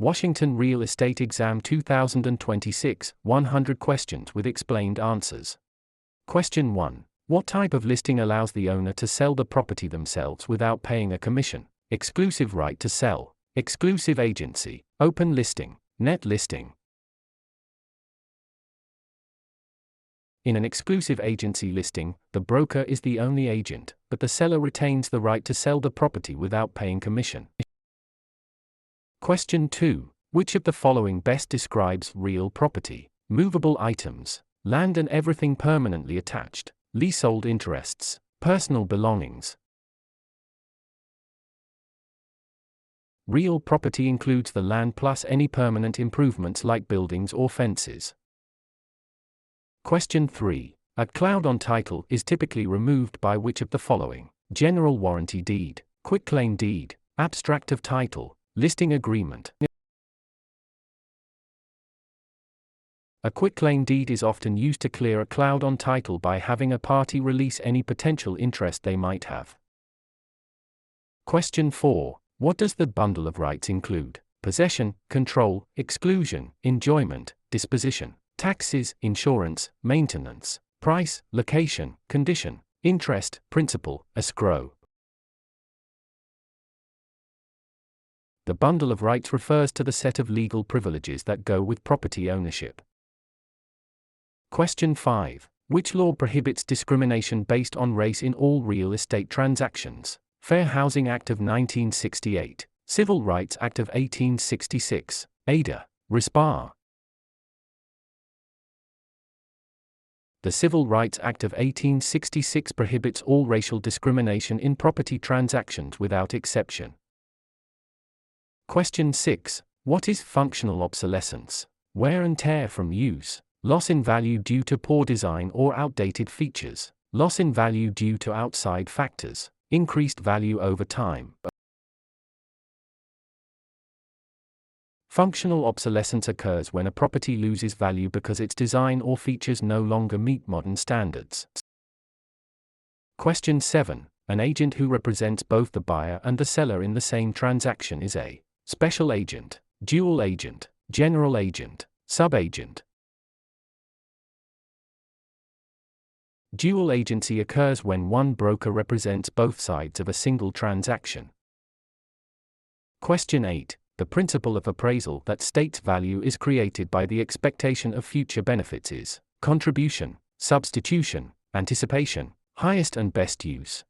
Washington Real Estate Exam 2026, 100 questions with explained answers. Question 1. What type of listing allows the owner to sell the property themselves without paying a commission? Exclusive right to sell, exclusive agency, open listing, net listing. In an exclusive agency listing, the broker is the only agent, but the seller retains the right to sell the property without paying commission. Question 2. Which of the following best describes real property? Movable items, land and everything permanently attached, leasehold interests, personal belongings. Real property includes the land plus any permanent improvements like buildings or fences. Question 3. A cloud on title is typically removed by which of the following? General warranty deed, quitclaim deed, abstract of title, listing agreement. A quitclaim deed is often used to clear a cloud on title by having a party release any potential interest they might have. Question 4. What does the bundle of rights include? Possession, control, exclusion, enjoyment, disposition, taxes, insurance, maintenance, price, location, condition, interest, principal, escrow. The bundle of rights refers to the set of legal privileges that go with property ownership. Question 5. Which law prohibits discrimination based on race in all real estate transactions? Fair Housing Act of 1968, Civil Rights Act of 1866, ADA, RESPA. The Civil Rights Act of 1866 prohibits all racial discrimination in property transactions without exception. Question 6. What is functional obsolescence? Wear and tear from use, loss in value due to poor design or outdated features, loss in value due to outside factors, increased value over time. Functional obsolescence occurs when a property loses value because its design or features no longer meet modern standards. Question 7. An agent who represents both the buyer and the seller in the same transaction is a special agent, dual agent, general agent, subagent. Dual agency occurs when one broker represents both sides of a single transaction. Question 8. The principle of appraisal that states value is created by the expectation of future benefits is contribution, substitution, anticipation, highest and best use.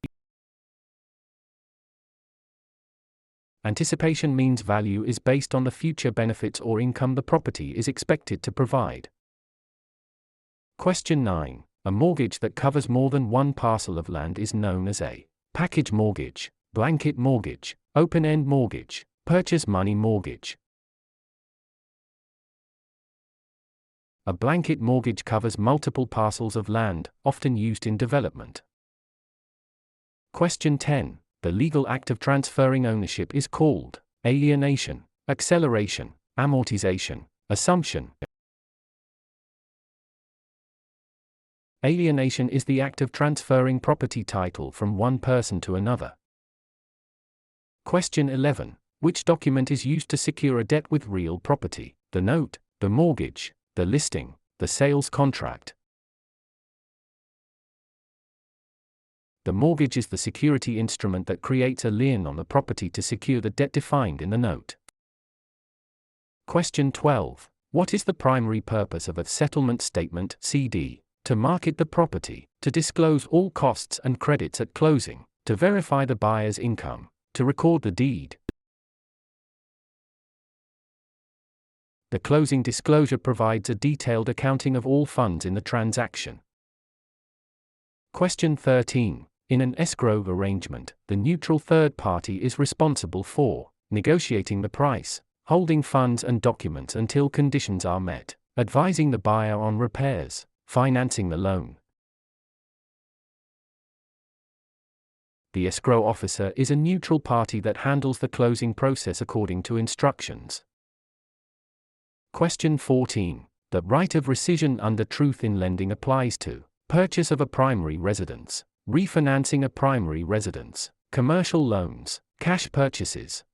Anticipation means value is based on the future benefits or income the property is expected to provide. Question 9. A mortgage that covers more than one parcel of land is known as a package mortgage, blanket mortgage, open-end mortgage, purchase money mortgage. A blanket mortgage covers multiple parcels of land, often used in development. Question 10. The legal act of transferring ownership is called alienation, acceleration, amortization, assumption. Alienation is the act of transferring property title from one person to another. Question 11. Which document is used to secure a debt with real property? The note, the mortgage, the listing, the sales contract. The mortgage is the security instrument that creates a lien on the property to secure the debt defined in the note. Question 12. What is the primary purpose of a settlement statement (CD)? To market the property, to disclose all costs and credits at closing, to verify the buyer's income, to record the deed. The closing disclosure provides a detailed accounting of all funds in the transaction. Question 13. In an escrow arrangement, the neutral third party is responsible for negotiating the price, holding funds and documents until conditions are met, advising the buyer on repairs, financing the loan. The escrow officer is a neutral party that handles the closing process according to instructions. Question 14. The right of rescission under truth in lending applies to purchase of a primary residence, refinancing a primary residence, commercial loans, cash purchases.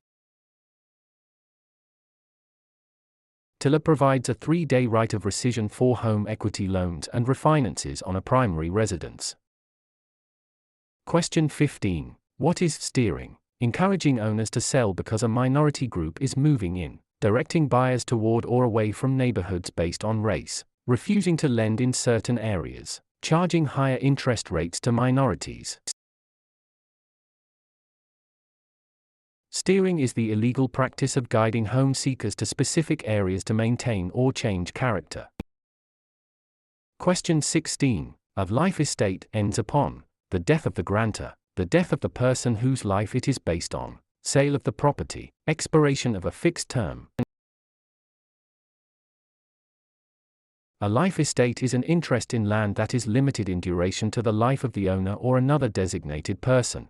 TILA provides a 3-day right of rescission for home equity loans and refinances on a primary residence. Question 15. What is steering? Encouraging owners to sell because a minority group is moving in, directing buyers toward or away from neighborhoods based on race, refusing to lend in certain areas, charging higher interest rates to minorities. Steering is the illegal practice of guiding home seekers to specific areas to maintain or change character. Question 16. A life estate ends upon the death of the grantor, the death of the person whose life it is based on, sale of the property, expiration of a fixed term. A life estate is an interest in land that is limited in duration to the life of the owner or another designated person.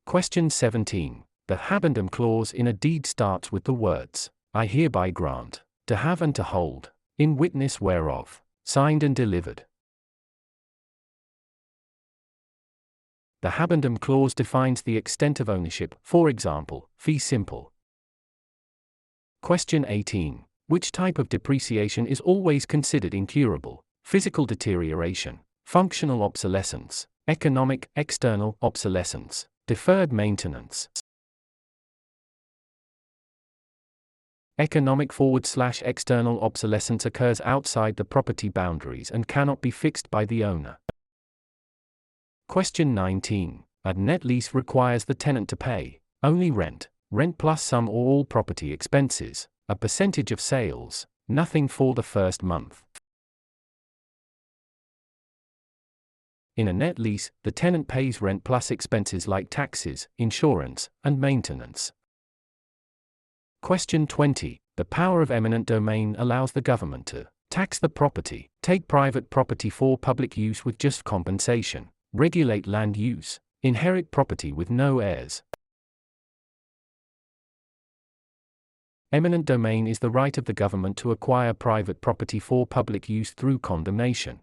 Question 17. The habendum clause in a deed starts with the words, I hereby grant, to have and to hold, in witness whereof, signed and delivered. The habendum clause defines the extent of ownership, for example, fee simple. Question 18. Which type of depreciation is always considered incurable? Physical deterioration, functional obsolescence, economic, external obsolescence, deferred maintenance. Economic/external obsolescence occurs outside the property boundaries and cannot be fixed by the owner. Question 19. A net lease requires the tenant to pay only rent plus some or all property expenses, a percentage of sales, nothing for the first month. In a net lease, the tenant pays rent plus expenses like taxes, insurance, and maintenance. Question 20. The power of eminent domain allows the government to tax the property, take private property for public use with just compensation, regulate land use, inherit property with no heirs. Eminent domain is the right of the government to acquire private property for public use through condemnation.